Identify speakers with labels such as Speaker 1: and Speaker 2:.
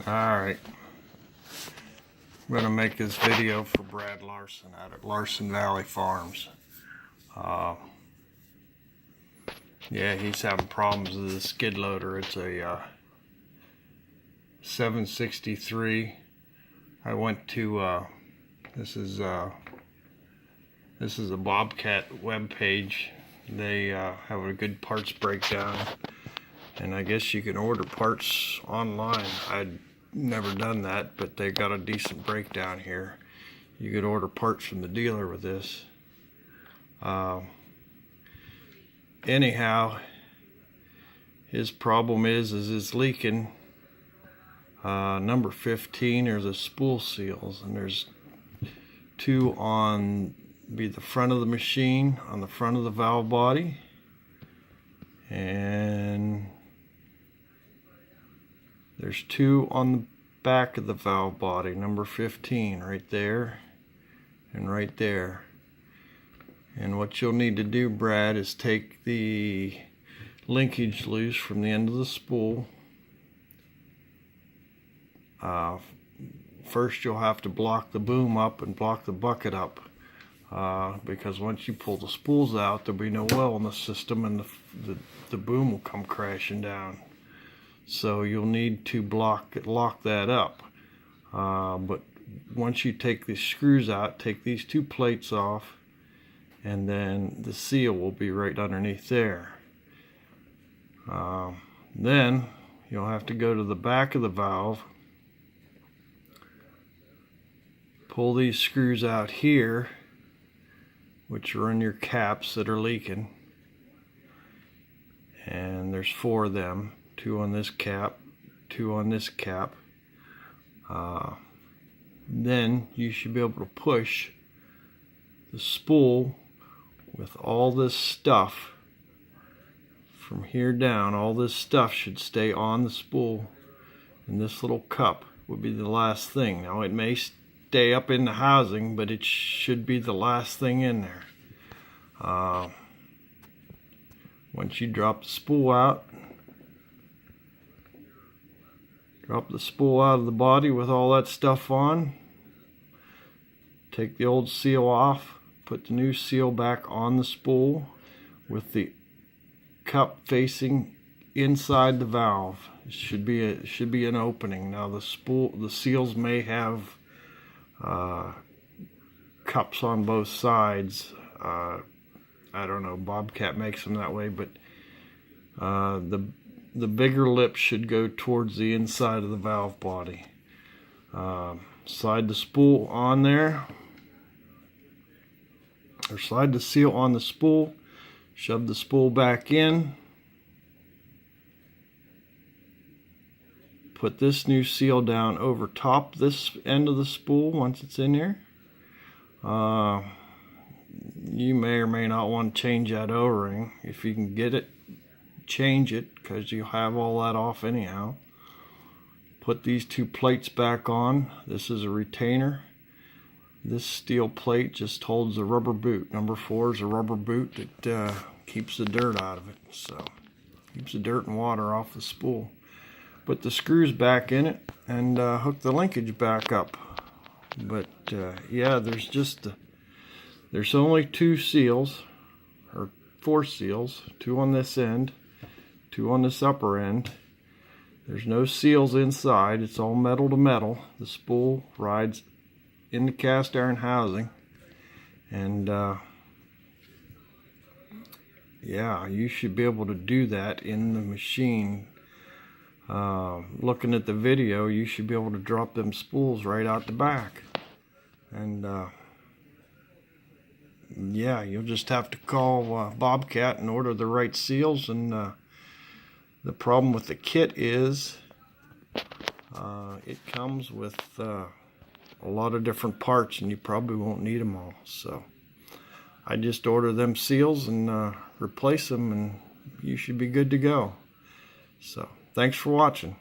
Speaker 1: Alright, I'm going to make this video for Brad Larson out at Larson Valley Farms. Yeah, he's having problems with the skid loader. It's a 763. I went to, this is a Bobcat web page. They have a good parts breakdown, and I guess you can order parts online. I'd never done that, but they got a decent breakdown here. You could order parts from the dealer with this. Anyhow, his problem is it's leaking. Number 15 are the spool seals, and there's two on the front of the machine, on the front of the valve body, and there's two on the back of the valve body, number 15, right there and right there. And what you'll need to do, Brad, is take the linkage loose from the end of the spool. First you'll have to block the boom up and block the bucket up, because once you pull the spools out, there'll be no oil in the system, and the boom will come crashing down. So you'll need to lock that up. But once you take the screws out, take these two plates off, and then the seal will be right underneath there. Then you'll have to go to the back of the valve, pull these screws out here, which are in your caps that are leaking, and there's 4 of them. 2 on this cap, 2 on this cap. Then you should be able to push the spool with all this stuff from here down. All this stuff should stay on the spool, and this little cup would be the last thing. Now, it may stay up in the housing, but it should be the last thing in there. Once you drop the spool out, drop the spool out of the body with all that stuff on, take the old seal off, put the new seal back on the spool with the cup facing inside the valve. It should be an opening. Now the seals may have cups on both sides. I don't know, Bobcat makes them that way, but the bigger lip should go towards the inside of the valve body. Slide the spool on there, or slide the seal on the spool, shove the spool back in, put this new seal down over top this end of the spool once it's in here. You may or may not want to change that O-ring. If you can get it, change it, because you'll have all that off anyhow. Put these 2 plates back on. This is a retainer. This steel plate just holds the rubber boot. Number 4 is a rubber boot that keeps the dirt out of it, so keeps the dirt and water off the spool. Put the screws back in it and hook the linkage back up. But yeah, there's only 2 seals, or 4 seals, 2 on this end, 2 on this upper end. There's no seals inside. It's all metal to metal. The spool rides in the cast iron housing, and yeah, you should be able to do that in the machine. Looking at the video, you should be able to drop them spools right out the back, and yeah, you'll just have to call Bobcat and order the right seals. And the problem with the kit is it comes with a lot of different parts, and you probably won't need them all. So I just order them seals and replace them, and you should be good to go. So thanks for watching.